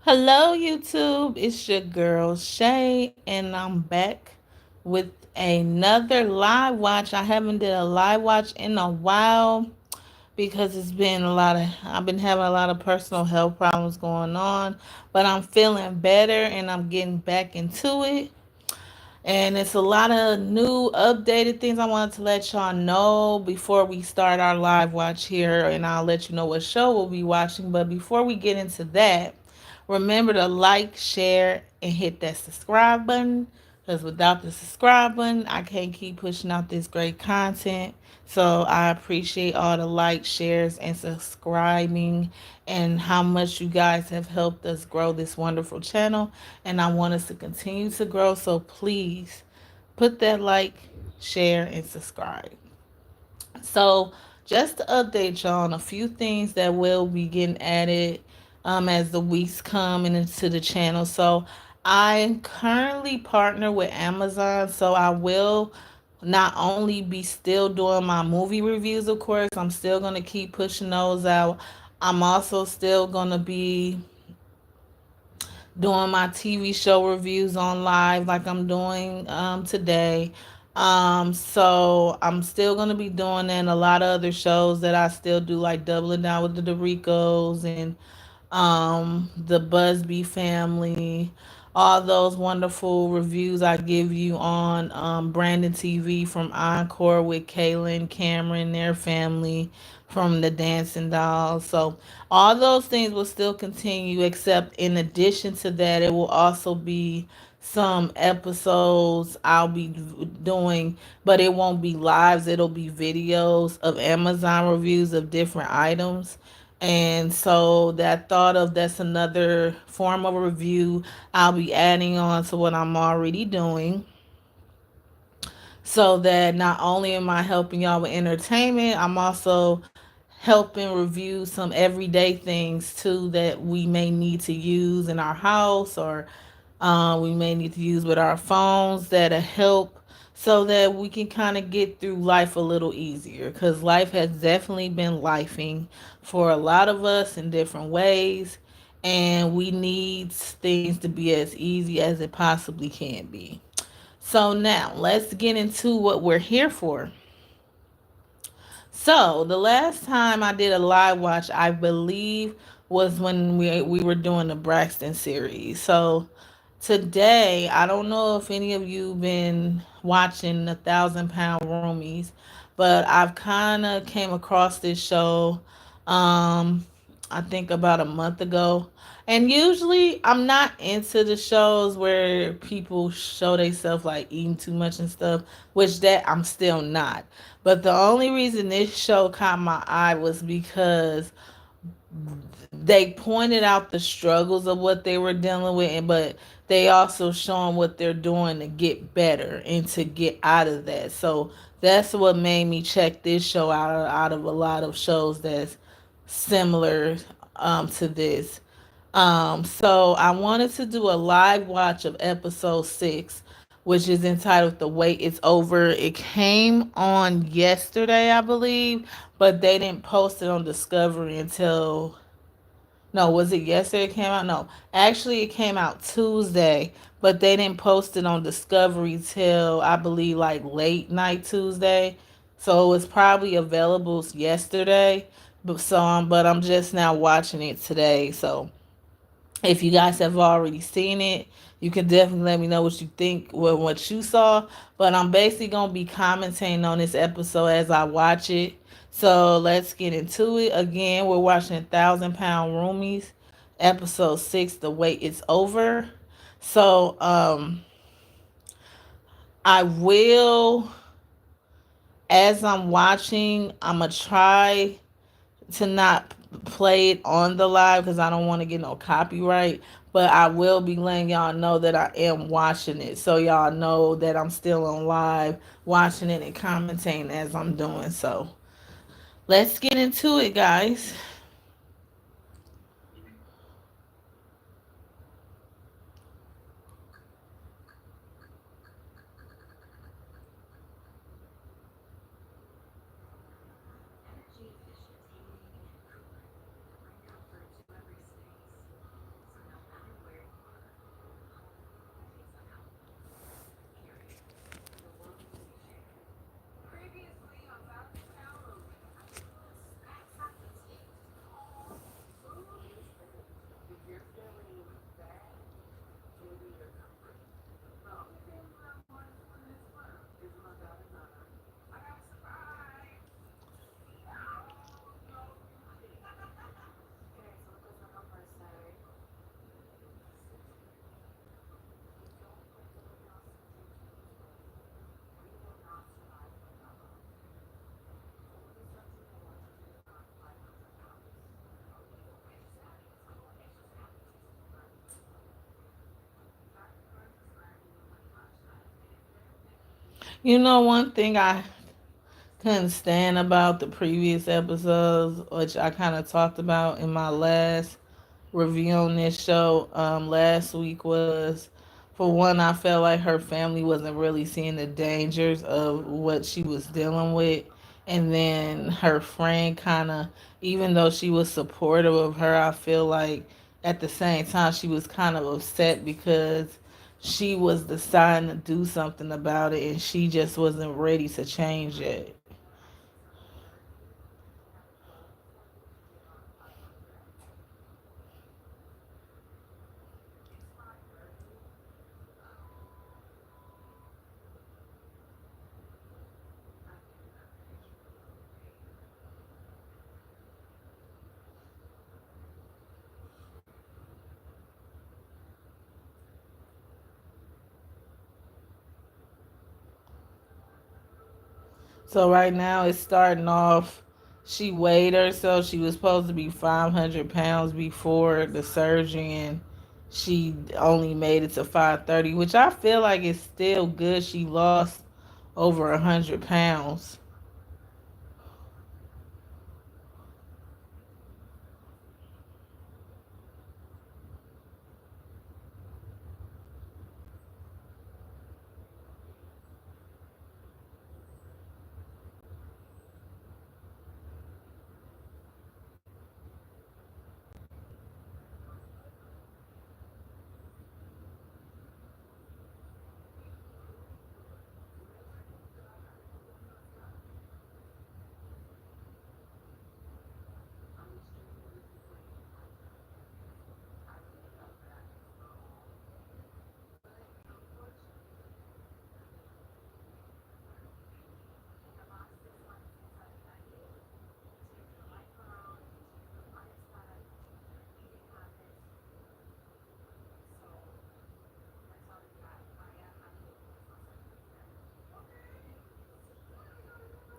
Hello, YouTube. It's your girl Shay, and I'm back with another live watch. I haven't did a live watch in a while because it's been a lot of. I've been having a lot of personal health problems going on, but I'm feeling better and I'm getting back into it. And it's a lot of new updated things I wanted to let y'all know before we start our live watch here. And I'll let you know what show we'll be watching. But before we get into that, remember to like, share, and hit that subscribe button. Because without the subscribe button, I can't keep pushing out this great content. So I appreciate all the likes, shares, and subscribing, and how much you guys have helped us grow this wonderful channel. And I want us to continue to grow. So please put that like, share, and subscribe. So, just to update y'all on a few things that will be getting added as the weeks come and into the channel. So, I currently partner with Amazon, so I will not only be still doing my movie reviews, of course, I'm still going to keep pushing those out. I'm also still going to be doing my TV show reviews on live like I'm doing today. So I'm still gonna be doing that and a lot of other shows that I still do, like Doubling Down with the Doricos and the Busby family, all those wonderful reviews I give you on Brandon TV from Encore with Kaylin, Cameron, their family from the Dancing Dolls. So all those things will still continue, except in addition to that, it will also be some episodes I'll be doing, but it won't be lives, it'll be videos of Amazon reviews of different items. And so that thought of that's another form of review I'll be adding on to what I'm already doing, so that not only am I helping y'all with entertainment, I'm also helping review some everyday things too that we may need to use in our house, or we may need to use with our phones that'll help so that we can kind of get through life a little easier, because life has definitely been lifing for a lot of us in different ways, and we need things to be as easy as it possibly can be. So now let's get into what we're here for. So the last time I did a live watch, I believe, was when we were doing the Braxton series. So today, I don't know if any of you been watching the 1000 Pound Roomies, but I've kind of came across this show. Um, I think about a month ago. And usually I'm not into the shows where people show themselves like eating too much and stuff, which that I'm still not. But the only reason this show caught my eye was because they pointed out the struggles of what they were dealing with, but they also showing what they're doing to get better and to get out of that. So that's what made me check this show out of a lot of shows that's similar to this. So I wanted to do a live watch of episode 6, which is entitled "The Wait Is Over." It came on yesterday, I believe, but they didn't post it on Discovery until, no, was it yesterday it came out? No, actually, it came out Tuesday, but they didn't post it on Discovery till, I believe, like late night Tuesday. So it was probably available yesterday. But I'm just now watching it today. So if you guys have already seen it, you can definitely let me know what you think, what you saw. But I'm basically gonna be commenting on this episode as I watch it. So let's get into it. Again, we're watching 1000 Pound Roomies, episode 6. The wait is over. So I will, as I'm watching, I'm gonna try to not play it on the live because I don't want to get no copyright. But I will be letting y'all know that I am watching it, so y'all know that I'm still on live watching it and commenting as I'm doing so. Let's get into it, guys. You know, one thing I couldn't stand about the previous episodes, which I kind of talked about in my last review on this show last week, was for one, I felt like her family wasn't really seeing the dangers of what she was dealing with. And then her friend kind of, even though she was supportive of her, I feel like at the same time she was kind of upset because she was deciding to do something about it and she just wasn't ready to change it. So right now it's starting off. She weighed herself. She was supposed to be 500 pounds before the surgery, and she only made it to 530, which I feel like is still good. She lost over 100 pounds.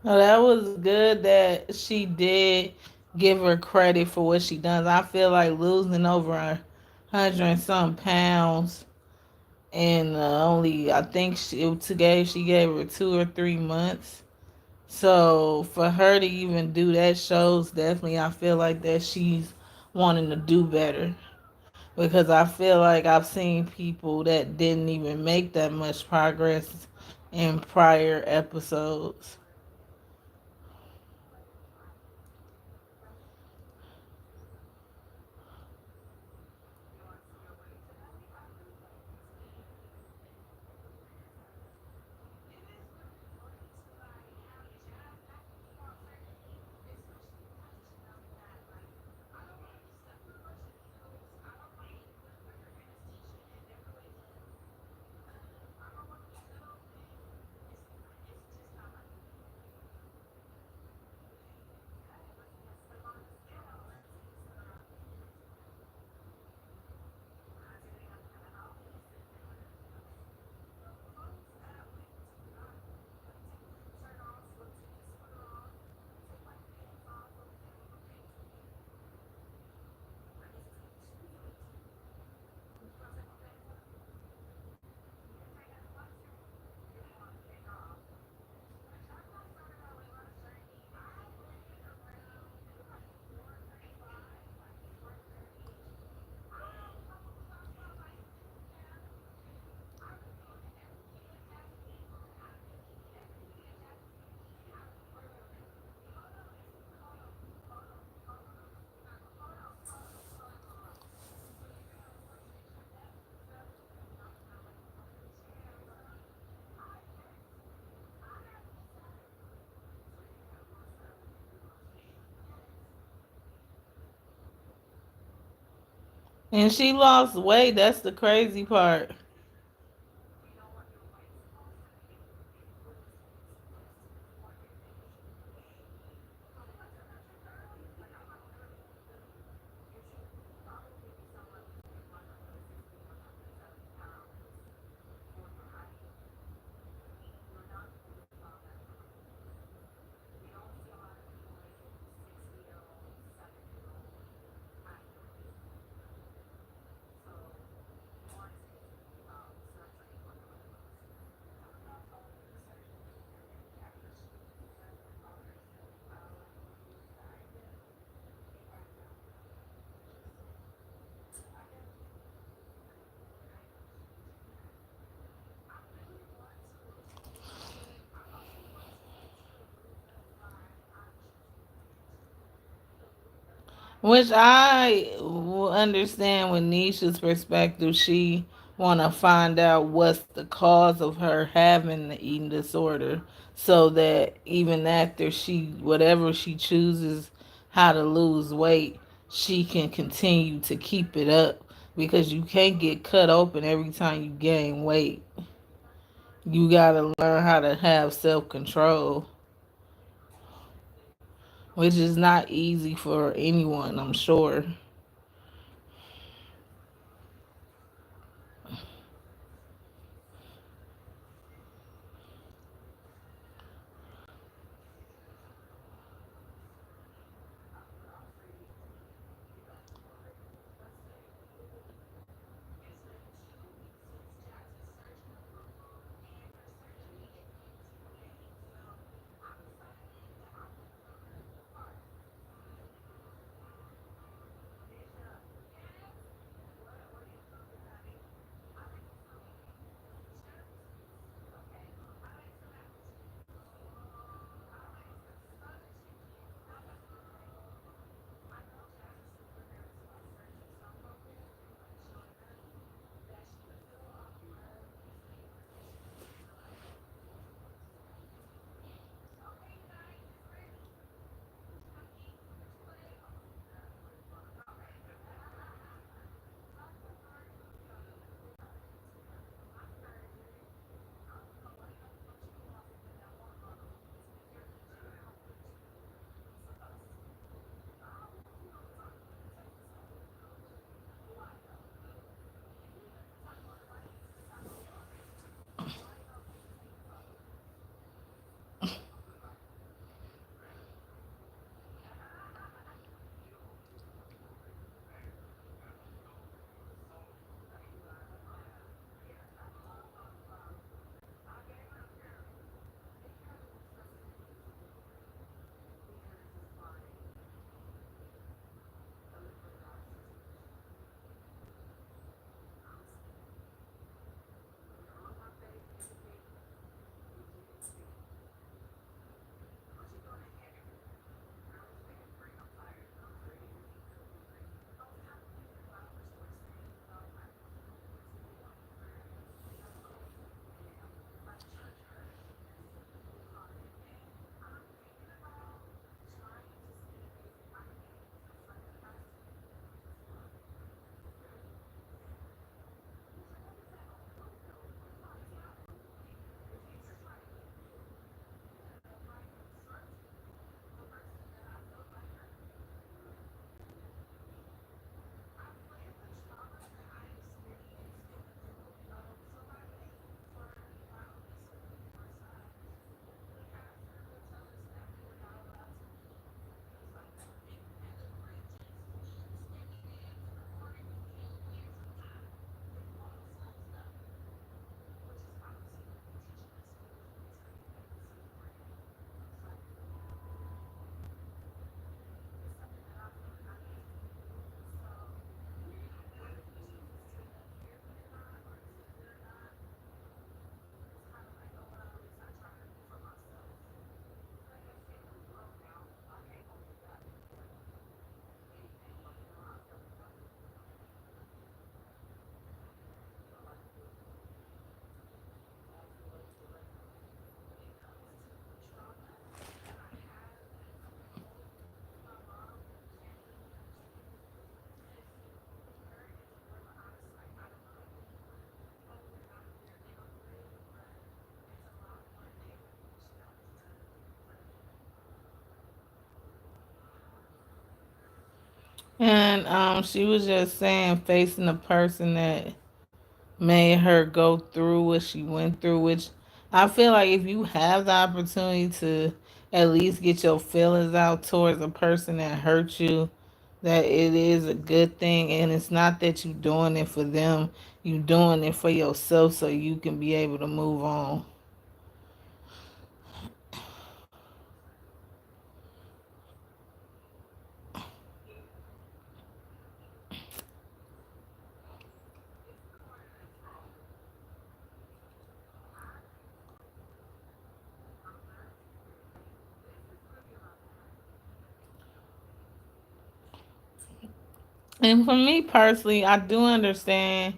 Well, that was good that she did give her credit for what she done. I feel like losing over 100 and some pounds and only I think she gave her 2 or 3 months. So for her to even do that shows definitely I feel like that she's wanting to do better because I feel like I've seen people that didn't even make that much progress in prior episodes. And she lost weight. That's the crazy part. Which I will understand with Nisha's perspective. She want to find out what's the cause of her having the eating disorder, so that even after she whatever she chooses how to lose weight, she can continue to keep it up, because you can't get cut open every time you gain weight. You got to learn how to have self control, which is not easy for anyone, I'm sure. And she was just saying, facing the person that made her go through what she went through, which I feel like if you have the opportunity to at least get your feelings out towards a person that hurt you, that it is a good thing. And it's not that you doing it for them, you doing it for yourself so you can be able to move on. And for me personally, I do understand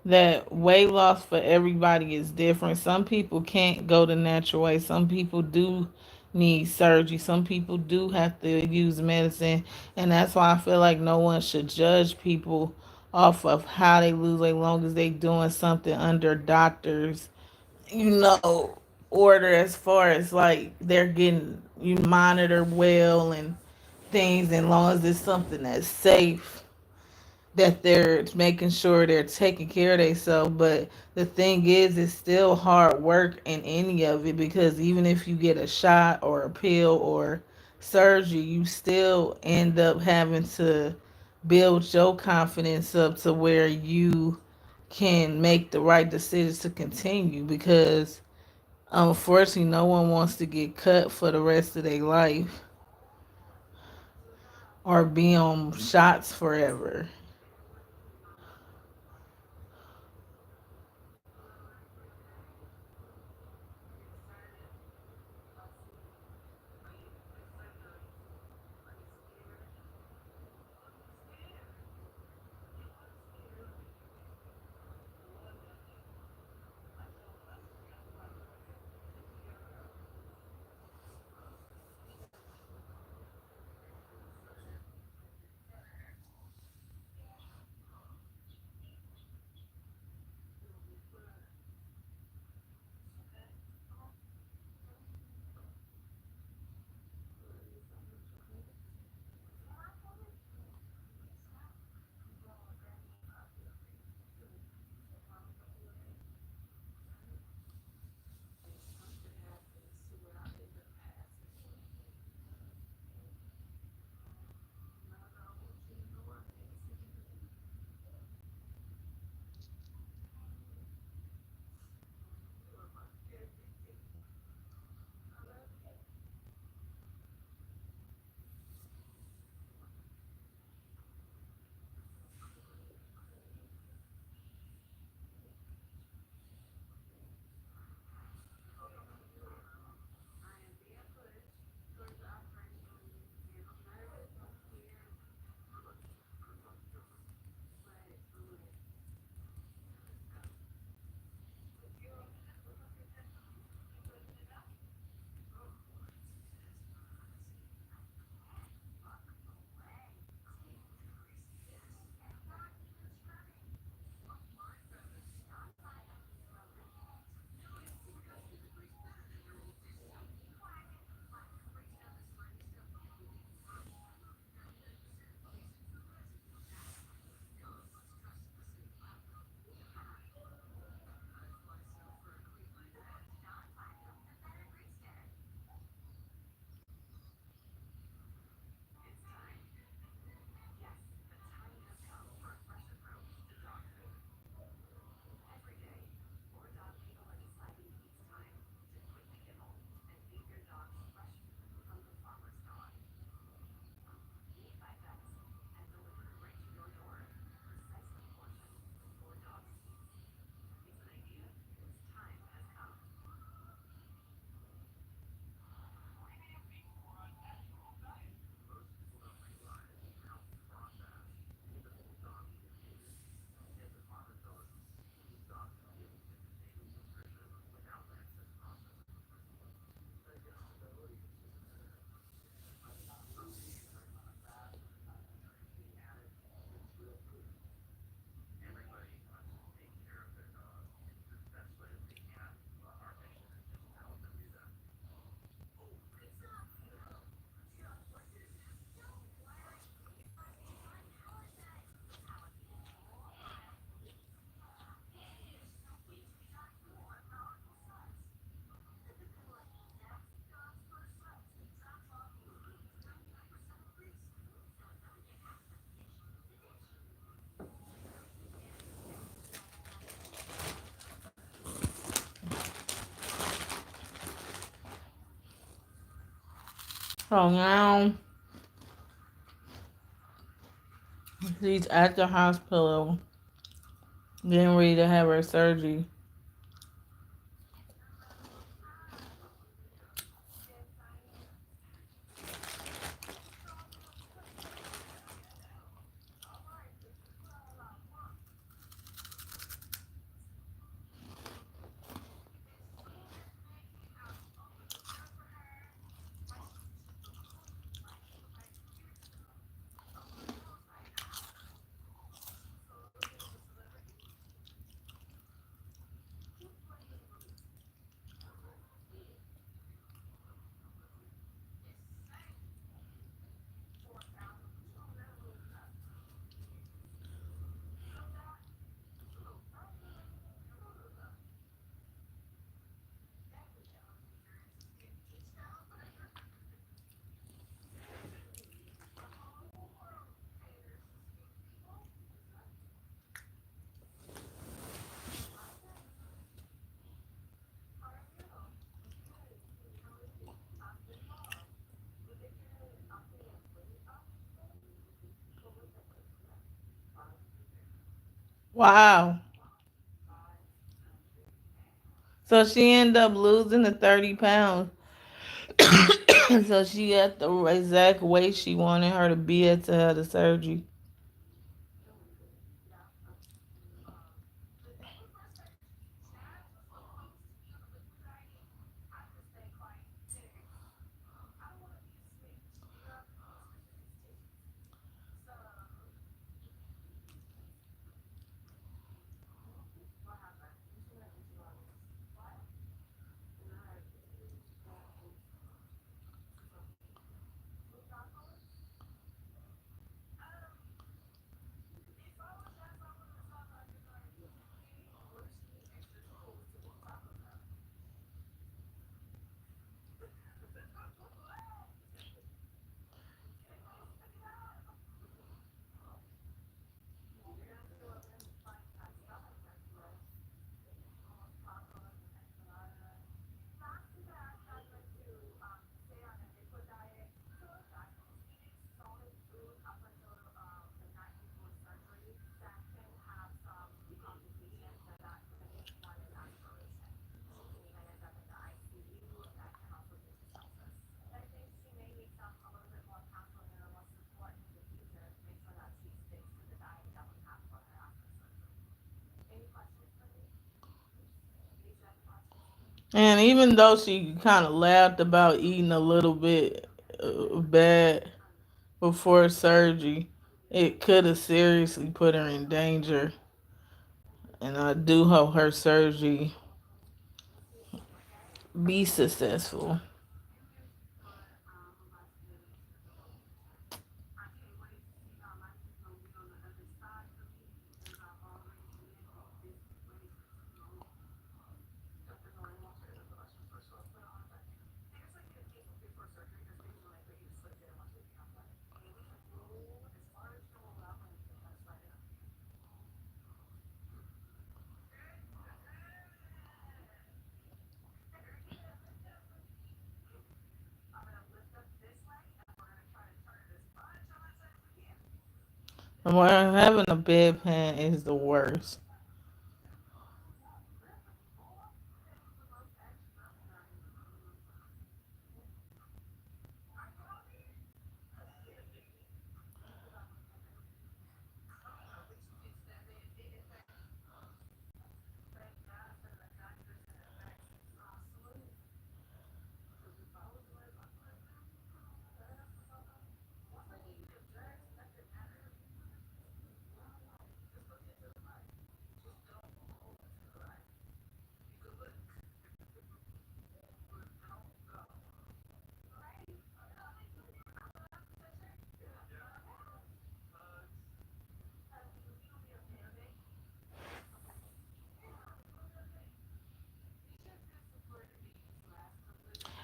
that weight loss for everybody is different. Some people can't go the natural way. Some people do need surgery. Some people do have to use medicine. And that's why I feel like no one should judge people off of how they lose weight, long as they doing something under doctors, order, as far as like they're getting you monitored well and things, and long as it's something that's safe, that they're making sure they're taking care of themselves. But the thing is, it's still hard work in any of it, because even if you get a shot or a pill or surgery, you still end up having to build your confidence up to where you can make the right decisions to continue, because unfortunately no one wants to get cut for the rest of their life or be on shots forever. So now she's at the hospital getting ready to have her surgery. Wow. So she ended up losing the 30 pounds. So she at the exact weight she wanted her to be at to have the surgery. And even though she kind of laughed about eating a little bit bad before surgery, it could have seriously put her in danger. And I do hope her surgery be successful. Well, having a bedpan is the worst.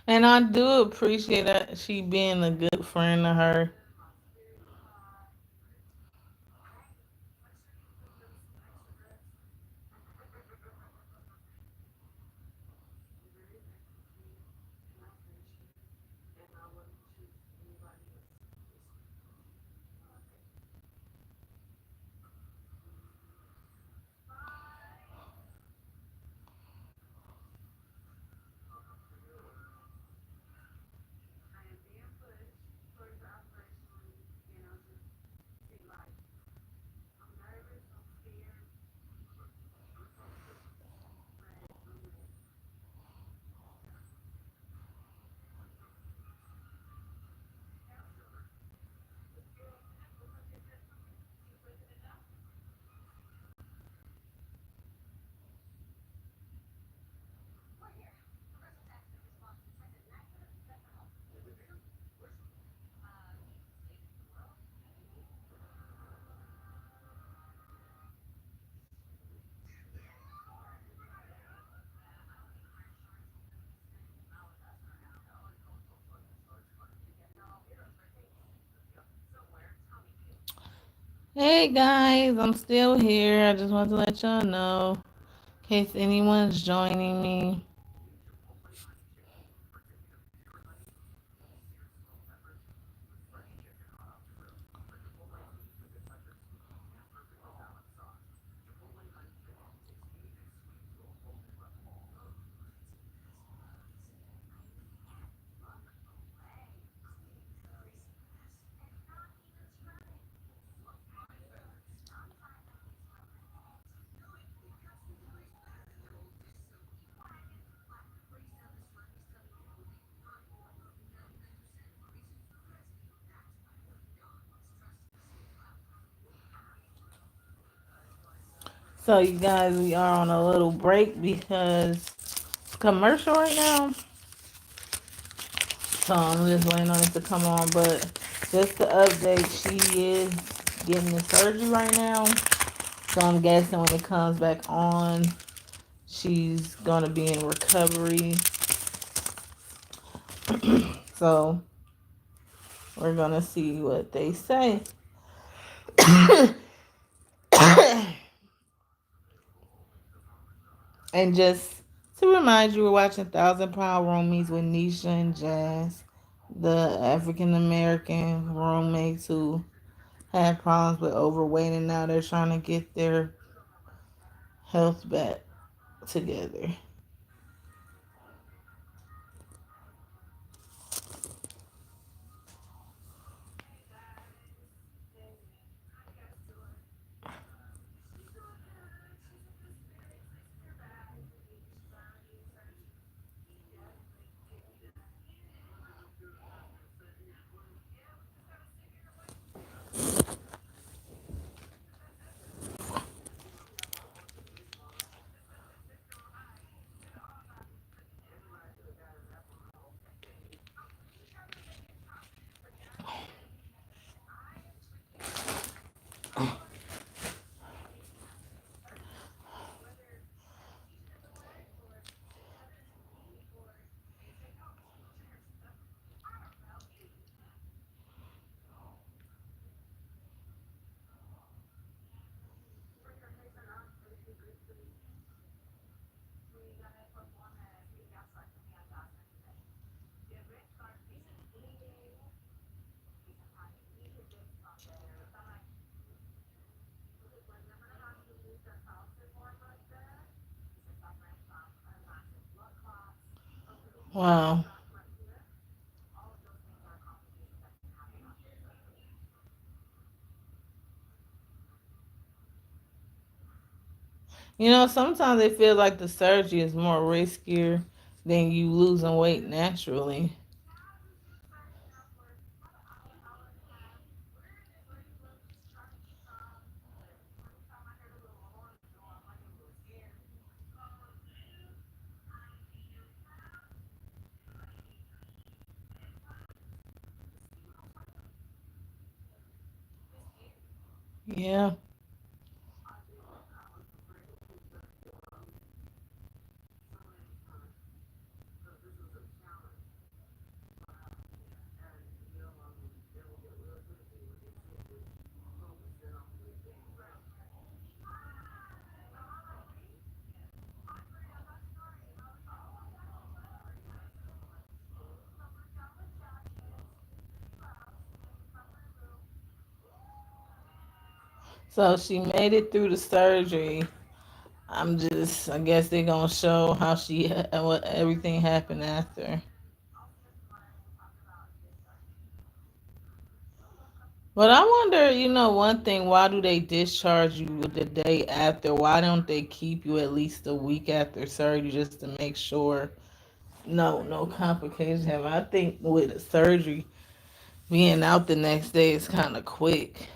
And I do appreciate that she being a good friend to her. Hey guys, I'm still here. I just want to let y'all know in case anyone's joining me. So you guys, we are on a little break because commercial right now. So I'm just waiting on it to come on. But just to update, she is getting the surgery right now. So I'm guessing when it comes back on, she's gonna be in recovery. So we're gonna see what they say. And just to remind you, we're watching 1000 Pound Roomies with Nisha and Jazz, the African American roommates who had problems with overweight and now they're trying to get their health back together. Wow. You know, sometimes they feel like the surgery is more riskier than you losing weight naturally. Yeah. So she made it through the surgery. I guess they're gonna show how what everything happened after. But I wonder, one thing, why do they discharge you the day after? Why don't they keep you at least a week after surgery just to make sure no complications happen? I think with the surgery, being out the next day is kind of quick.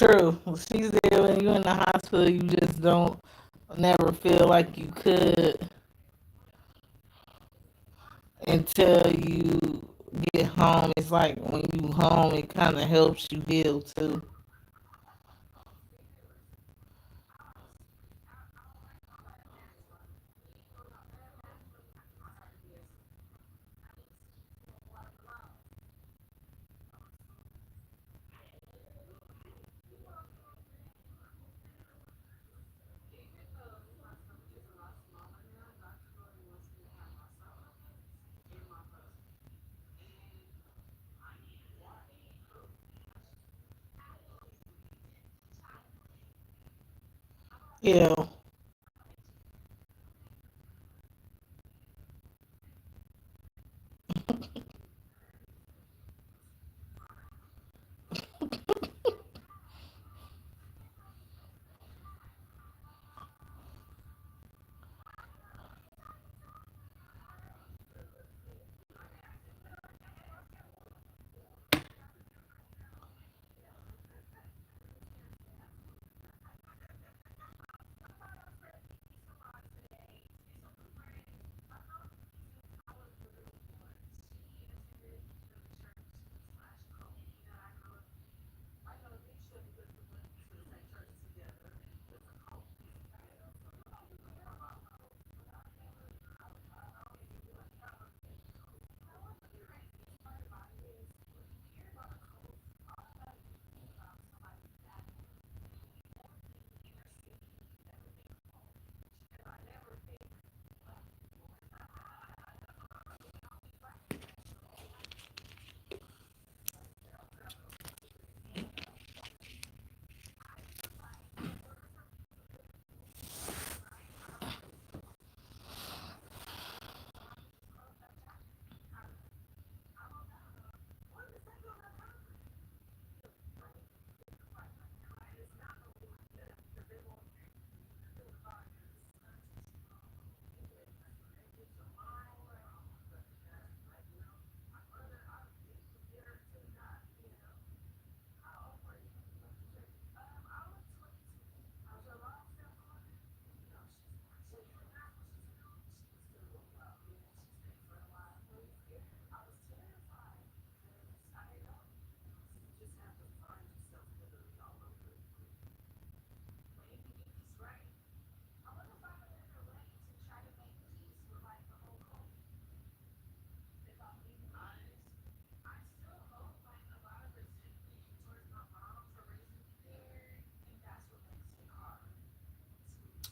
True. She's there when you in the hospital. You just don't never feel like you could until you get home. It's like when you home, it kind of helps you heal too. Yeah.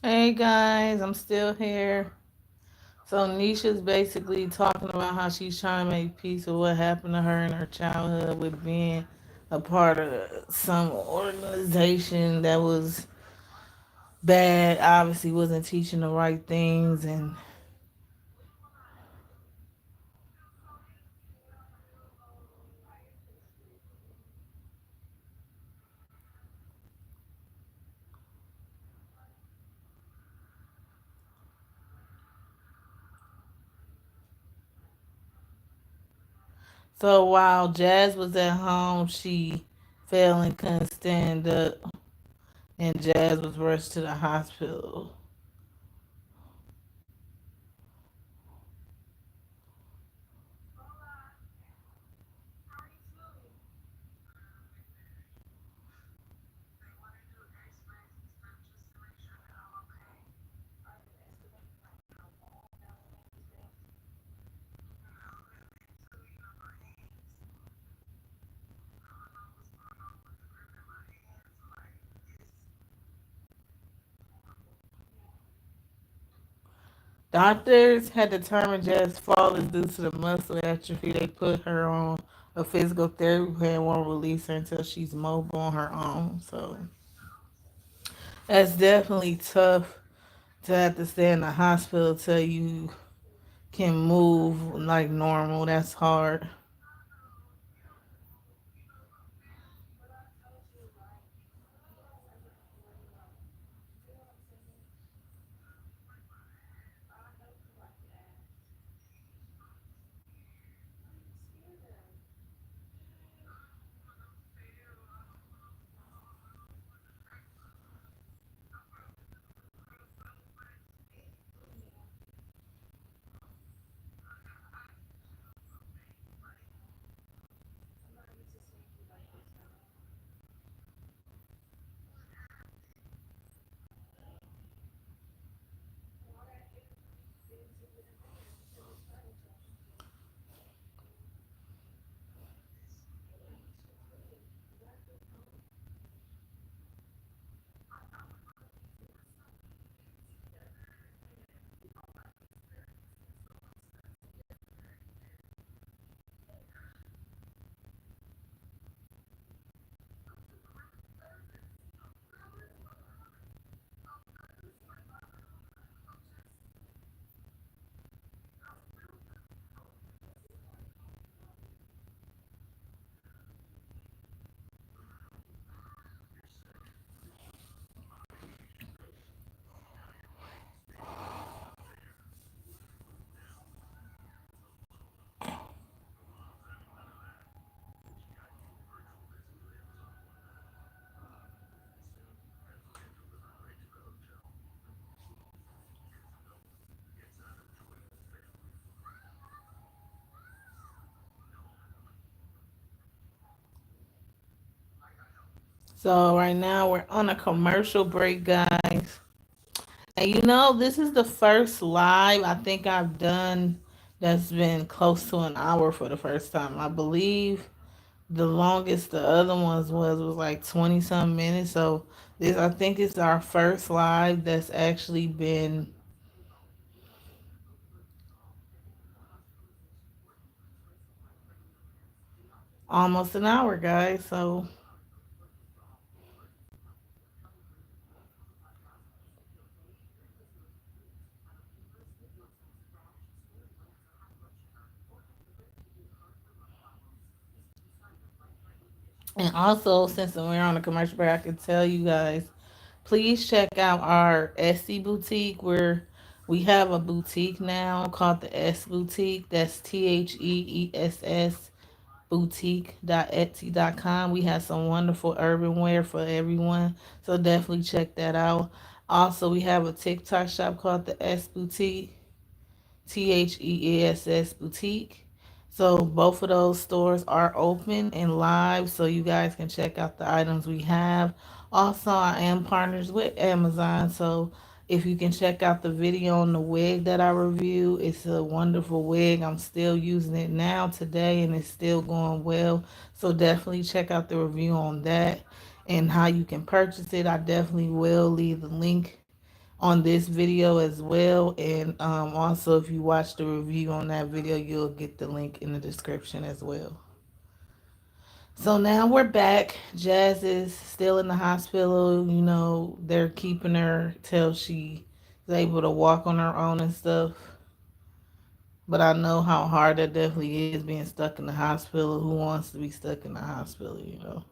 Hey guys, I'm still here. So Nisha's basically talking about how she's trying to make peace with what happened to her in her childhood with being a part of some organization that was bad, obviously wasn't teaching the right things. And so while Jazz was at home, she fell and couldn't stand up, and Jazz was rushed to the hospital. Doctors had determined Jazz's fall is due to the muscle atrophy. They put her on a physical therapy plan and won't release her until she's mobile on her own. So that's definitely tough to have to stay in the hospital till you can move like normal. That's hard. So right now we're on a commercial break, guys. And this is the first live I think I've done that's been close to an hour for the first time. I believe the longest the other ones was like 20 some minutes. So this I think it's our first live that's actually been almost an hour, guys. So and also since we're on a commercial break, I can tell you guys, please check out our Etsy boutique where we have a boutique now called the S Boutique. That's TheEess boutique.etsy.com. We have some wonderful urban wear for everyone. So definitely check that out. Also, we have a TikTok shop called the S Boutique. TheEess Boutique. So both of those stores are open and live, so you guys can check out the items we have. Also, I am partners with Amazon, so if you can check out the video on the wig that I review, it's a wonderful wig. I'm still using it now today, and it's still going well. So definitely check out the review on that and how you can purchase it. I definitely will leave the link on this video as well. And also, if you watch the review on that video, you'll get the link in the description as well. So now we're back. Jazz is still in the hospital. They're keeping her till she is able to walk on her own and stuff. But I know how hard that definitely is being stuck in the hospital. Who wants to be stuck in the hospital?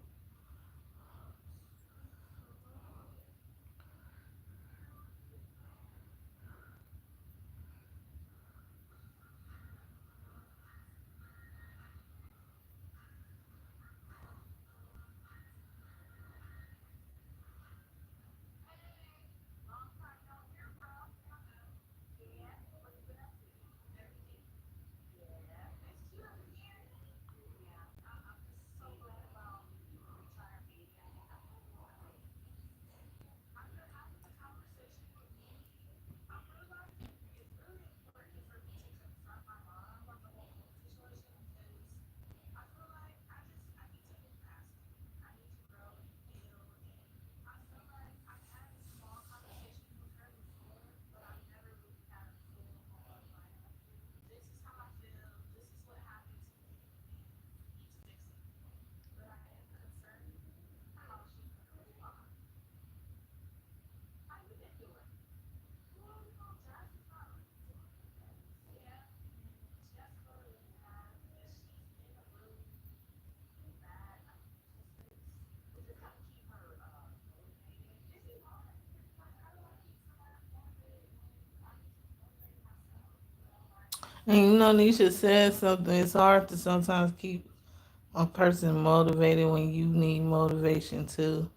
And Nisha said something. It's hard to sometimes keep a person motivated when you need motivation too.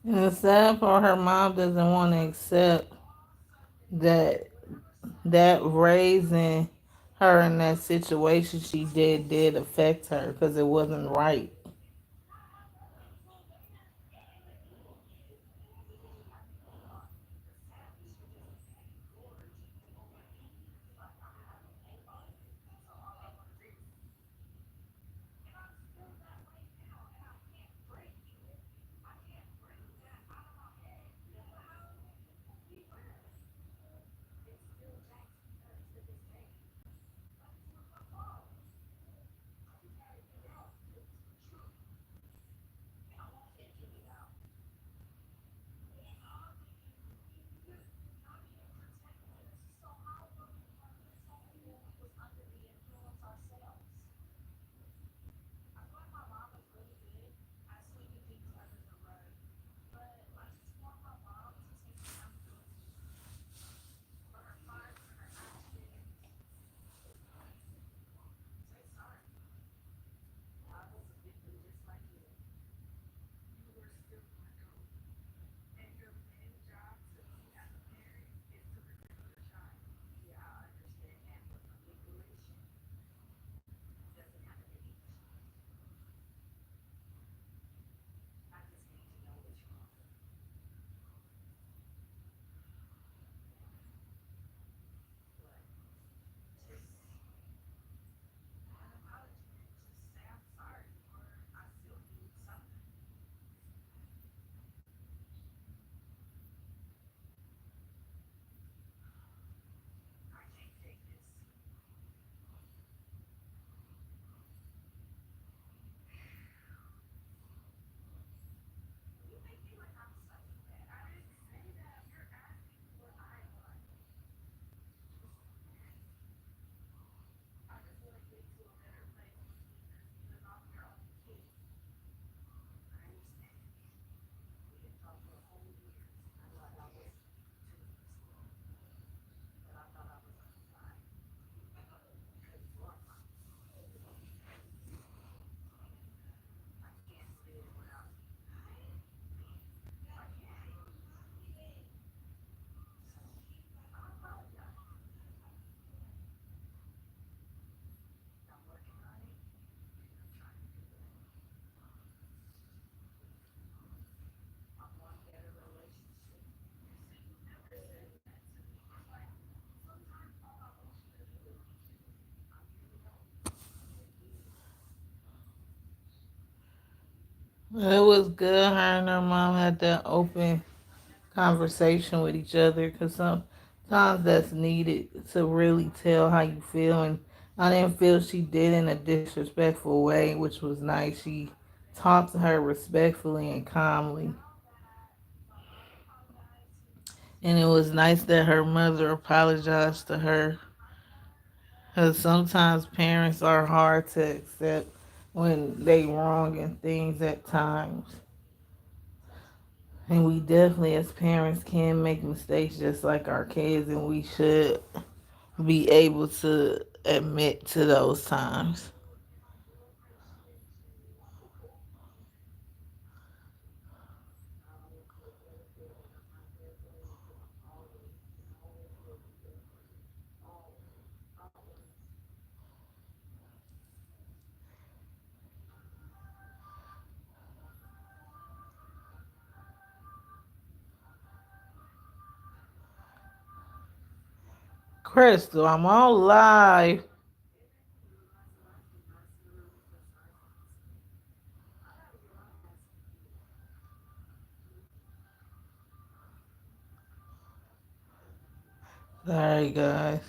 And the sad part, her mom doesn't want to accept that raising her in that situation she did affect her because it wasn't right. It was good. Her and her mom had that open conversation with each other because sometimes that's needed to really tell how you feel. And I didn't feel she did in a disrespectful way, which was nice. She talked to her respectfully and calmly. And it was nice that her mother apologized to her because sometimes parents are hard to accept when they wrong in things at times. And we definitely, as parents, can make mistakes just like our kids, and we should be able to admit to those times. Crystal, I'm all live. Sorry, guys.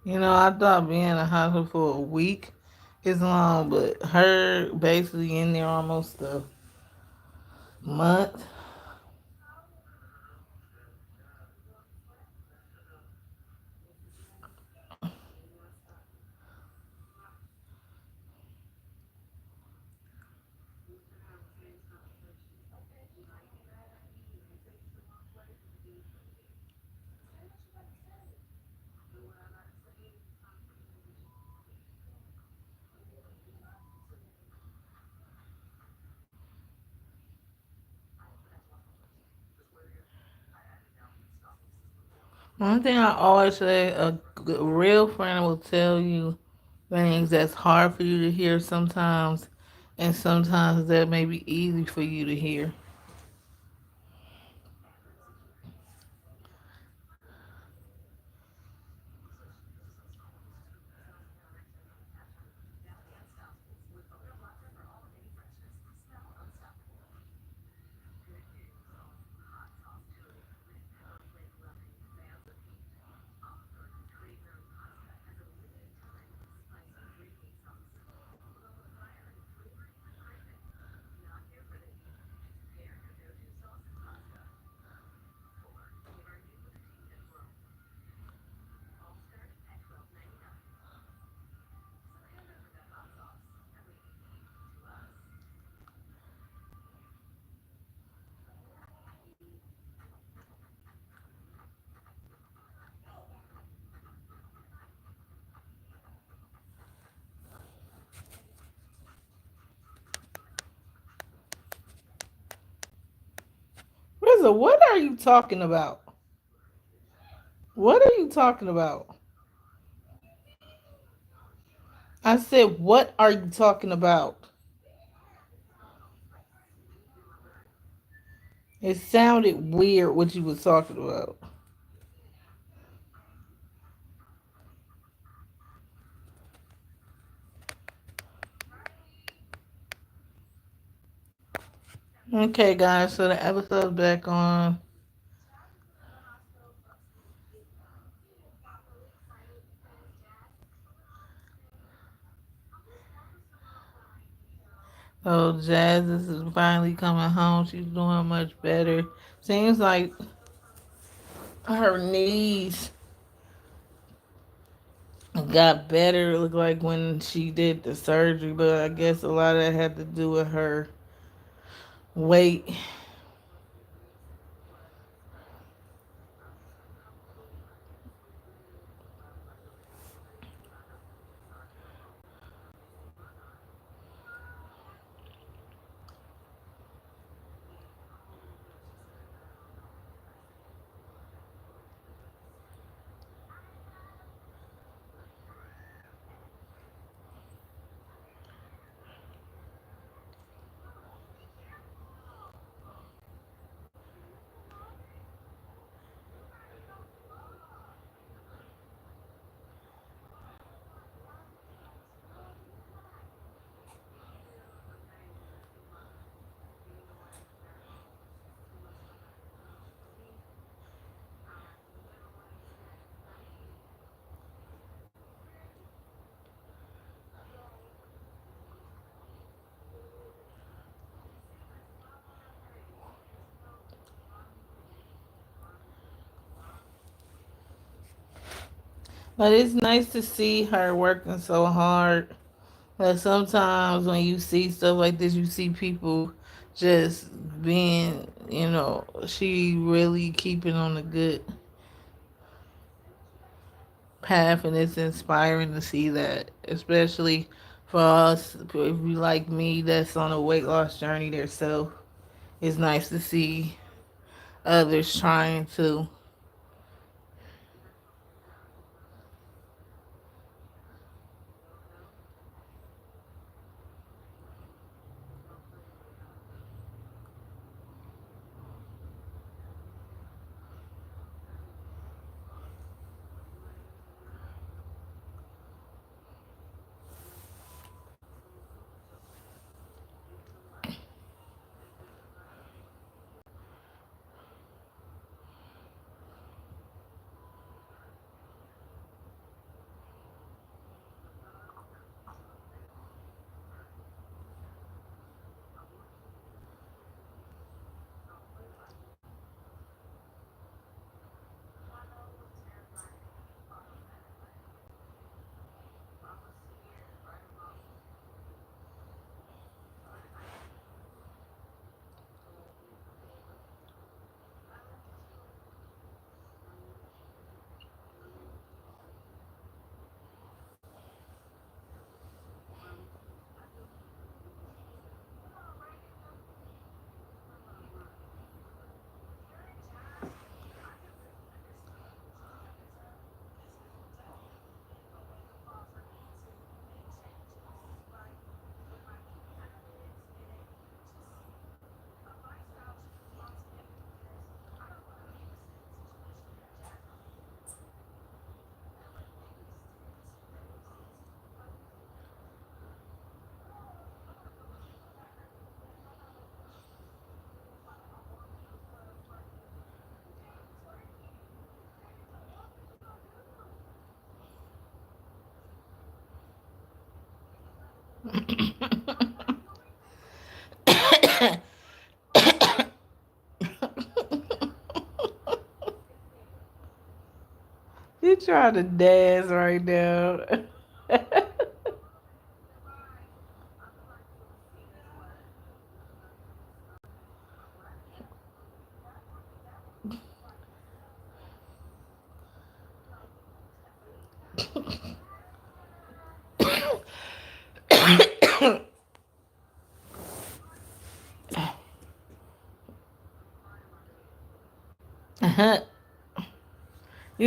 I thought being in the hospital for a week is long, but her basically in there almost a month. One thing I always say, real friend will tell you things that's hard for you to hear sometimes, and sometimes that may be easy for you to hear. Rizzo, what are you talking about? What are you talking about? I said, what are you talking about? It sounded weird what you was talking about. Okay, guys, so the episode's back on. So Jazz is finally coming home. She's doing much better. Seems like her knees got better. It looked like when she did the surgery, but I guess a lot of that had to do with her weight. But it's nice to see her working so hard. But sometimes when you see stuff like this, you see people just being, she really keeping on the good path, and it's inspiring to see that, especially for us, if you like me, that's on a weight loss journey themselves. It's nice to see others trying to. You trying to dance right now.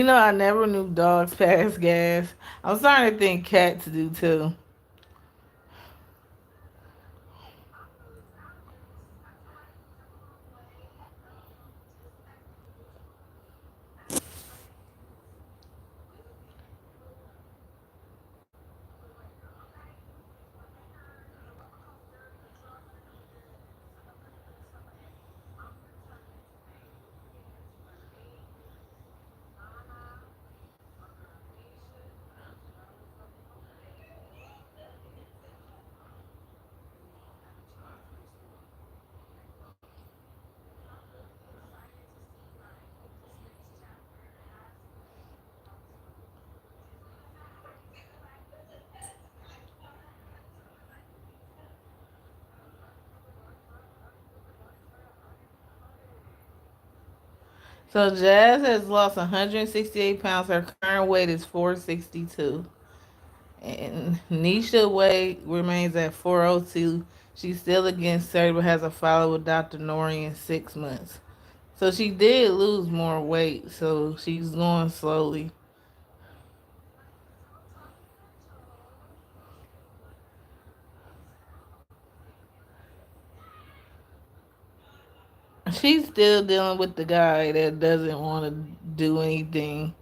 I never knew dogs pass gas. I'm starting to think cats do too. So Jazz has lost 168 pounds. Her current weight is 462. And Nisha weight remains at 402. She's still against surgery, but has a follow with Dr. Nori in 6 months. So she did lose more weight. So she's going slowly. She's still dealing with the guy that doesn't want to do anything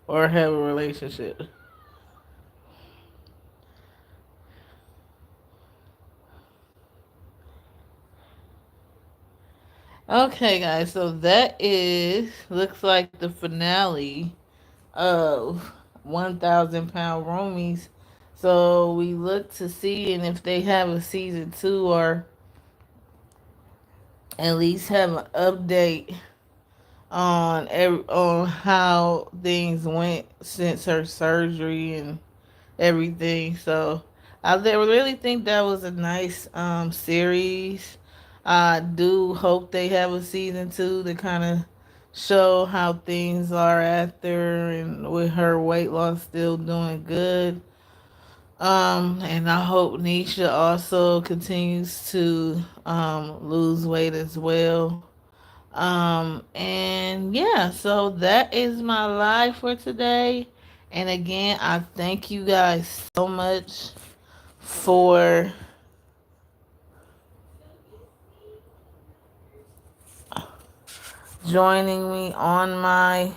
or have a relationship. Okay, guys, so that is looks like the finale of 1000 pound roomies. So we look to see and if they have a season two, or at least have an update on how things went since her surgery and everything. So really think that was a nice series. I do hope they have a season two to kind of show how things are after and with her weight loss still doing good. And I hope Nisha also continues to lose weight as well. And yeah, so that is my live for today. And again, I thank you guys so much for joining me on my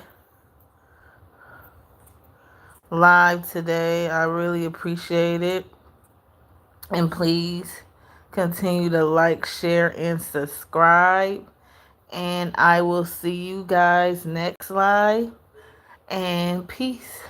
live today. I really appreciate it. And please continue to like, share, and subscribe. And I will see you guys next live. And peace.